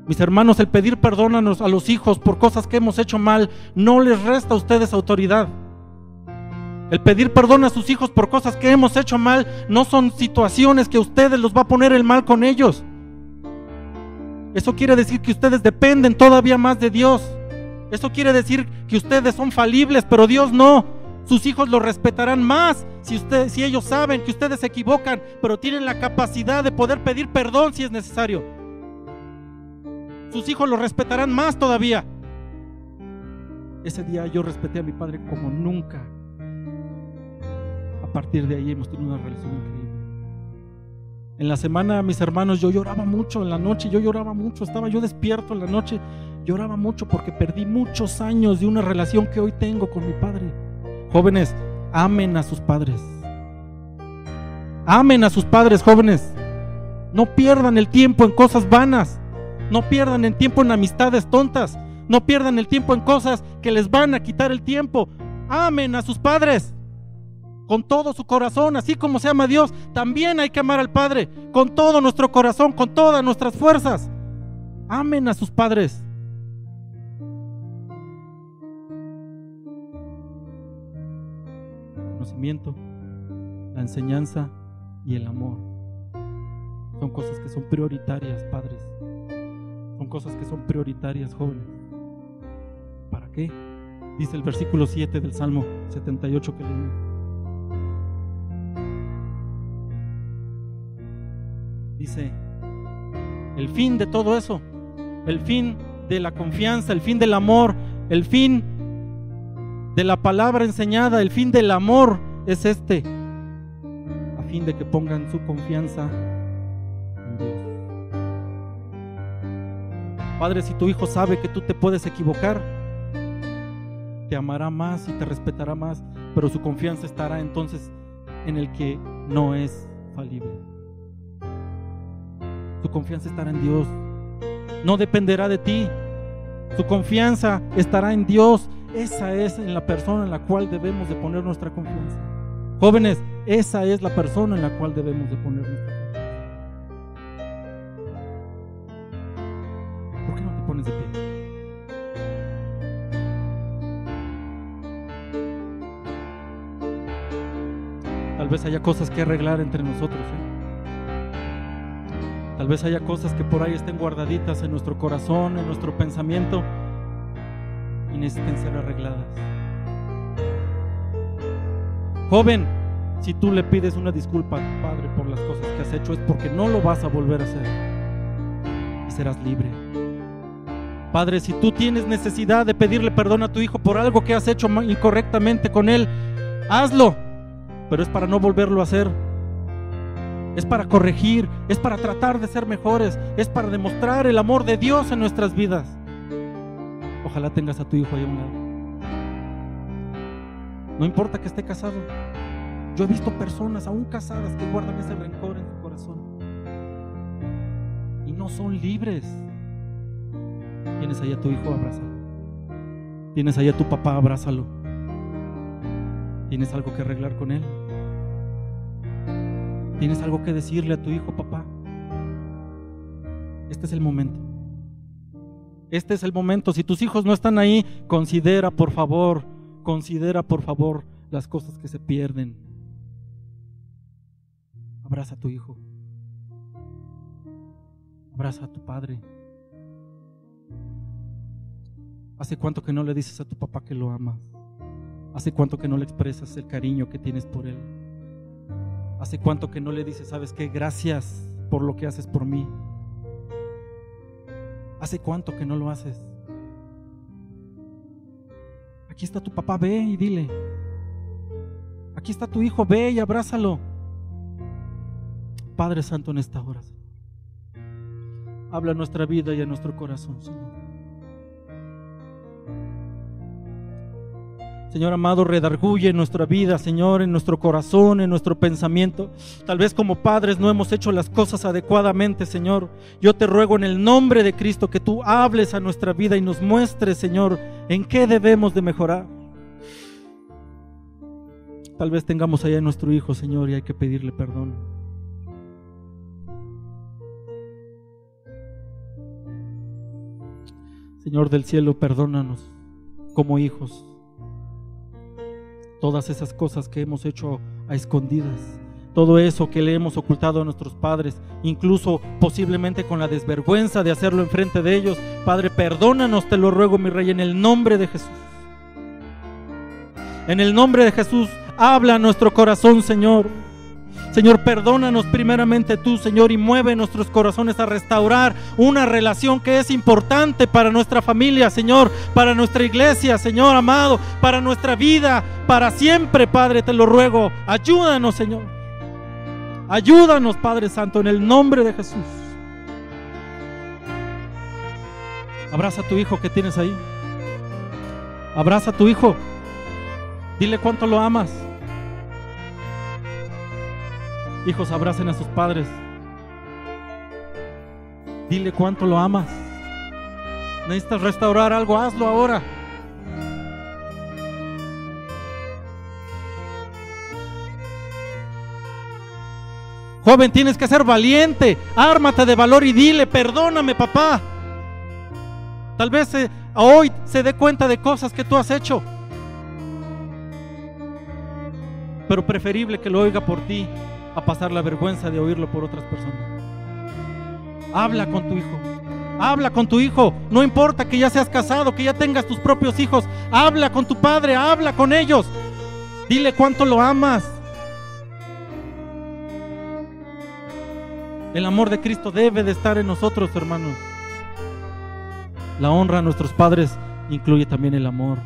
Mis hermanos, el pedir perdón a los hijos por cosas que hemos hecho mal no les resta a ustedes autoridad. El pedir perdón a sus hijos por cosas que hemos hecho mal no son situaciones que ustedes los va a poner el mal con ellos. Eso quiere decir que ustedes dependen todavía más de Dios. Eso quiere decir que ustedes son falibles, pero Dios no. Sus hijos lo respetarán más si ellos saben que ustedes se equivocan, pero tienen la capacidad de poder pedir perdón si es necesario. Sus hijos lo respetarán más todavía. Ese día yo respeté a mi padre como nunca. A partir de ahí hemos tenido una relación increíble. En la semana, mis hermanos, yo lloraba mucho. En la noche yo lloraba mucho. Estaba yo despierto en la noche, lloraba mucho porque perdí muchos años de una relación que hoy tengo con mi padre. Jóvenes, amen a sus padres. Amen a sus padres, jóvenes. No pierdan el tiempo en cosas vanas. No pierdan el tiempo en amistades tontas. No pierdan el tiempo en cosas que les van a quitar el tiempo. Amen a sus padres con todo su corazón, así como se ama a Dios. También hay que amar al Padre con todo nuestro corazón, con todas nuestras fuerzas. Amen a sus padres. El conocimiento, la enseñanza y el amor son cosas que son prioritarias, padres. Son cosas que son prioritarias, jóvenes. ¿Para qué? Dice el versículo 7 del Salmo 78 que leímos. Dice, el fin de todo eso, el fin de la confianza, el fin del amor, el fin de la palabra enseñada, el fin del amor es este, a fin de que pongan su confianza en Dios. Padre, si tu hijo sabe que tú te puedes equivocar, te amará más y te respetará más, pero su confianza estará entonces en el que no es falible. Su confianza estará en Dios, no dependerá de ti. Su confianza estará en Dios. Esa es en la persona en la cual debemos de poner nuestra confianza. Jóvenes, esa es la persona en la cual debemos de poner nuestra confianza. ¿Por qué no te pones de pie? Tal vez haya cosas que arreglar entre nosotros, Tal vez haya cosas que por ahí estén guardaditas en nuestro corazón, en nuestro pensamiento, y necesiten ser arregladas. Joven, si tú le pides una disculpa a tu padre por las cosas que has hecho, es porque no lo vas a volver a hacer y serás libre. Padre, si tú tienes necesidad de pedirle perdón a tu hijo por algo que has hecho incorrectamente con él, hazlo, pero es para no volverlo a hacer. Es para corregir, es para tratar de ser mejores, es para demostrar el amor de Dios en nuestras vidas. Ojalá tengas a tu hijo ahí a un lado. No importa que esté casado. Yo he visto personas aún casadas que guardan ese rencor en su corazón y no son libres. Tienes ahí a tu hijo, abrázalo. Tienes ahí a tu papá, abrázalo. Tienes algo que arreglar con él. ¿Tienes algo que decirle a tu hijo, papá? Este es el momento. Este es el momento. Si tus hijos no están ahí, considera por favor las cosas que se pierden. Abraza a tu hijo. Abraza a tu padre. ¿Hace cuánto que no le dices a tu papá que lo amas? ¿Hace cuánto que no le expresas el cariño que tienes por él? ¿Hace cuánto que no le dices, sabes qué? Gracias por lo que haces por mí? ¿Hace cuánto que no lo haces? Aquí está tu papá, ve y dile. Aquí está tu hijo, ve y abrázalo. Padre Santo, en esta hora, Señor, habla a nuestra vida y a nuestro corazón, Señor. Señor amado, redarguye en nuestra vida, Señor, en nuestro corazón, en nuestro pensamiento. Tal vez como padres no hemos hecho las cosas adecuadamente, Señor. Yo te ruego en el nombre de Cristo que tú hables a nuestra vida y nos muestres, Señor, en qué debemos de mejorar. Tal vez tengamos allá a nuestro hijo, Señor, y hay que pedirle perdón. Señor del cielo, perdónanos como hijos todas esas cosas que hemos hecho a escondidas, todo eso que le hemos ocultado a nuestros padres, incluso posiblemente con la desvergüenza de hacerlo enfrente de ellos. Padre, perdónanos, te lo ruego, mi Rey, en el nombre de Jesús. En el nombre de Jesús, habla a nuestro corazón, Señor. Señor, perdónanos primeramente tú, Señor, y mueve nuestros corazones a restaurar una relación que es importante para nuestra familia, Señor, para nuestra iglesia, Señor amado, para nuestra vida, para siempre, Padre, te lo ruego. Ayúdanos, Señor. Ayúdanos, Padre Santo, en el nombre de Jesús. Abraza a tu hijo que tienes ahí. Abraza a tu hijo. Dile cuánto lo amas. Hijos, abracen a sus padres. Dile cuánto lo amas. Necesitas restaurar algo, hazlo ahora. Joven, tienes que ser valiente. Ármate de valor y dile: perdóname, papá. Tal vez hoy se dé cuenta de cosas que tú has hecho, pero preferible que lo oiga por ti a pasar la vergüenza de oírlo por otras personas. Habla con tu hijo. Habla con tu hijo. No importa que ya seas casado, que ya tengas tus propios hijos. Habla con tu padre, habla con ellos. Dile cuánto lo amas. El amor de Cristo debe de estar en nosotros, hermanos. La honra a nuestros padres incluye también el amor.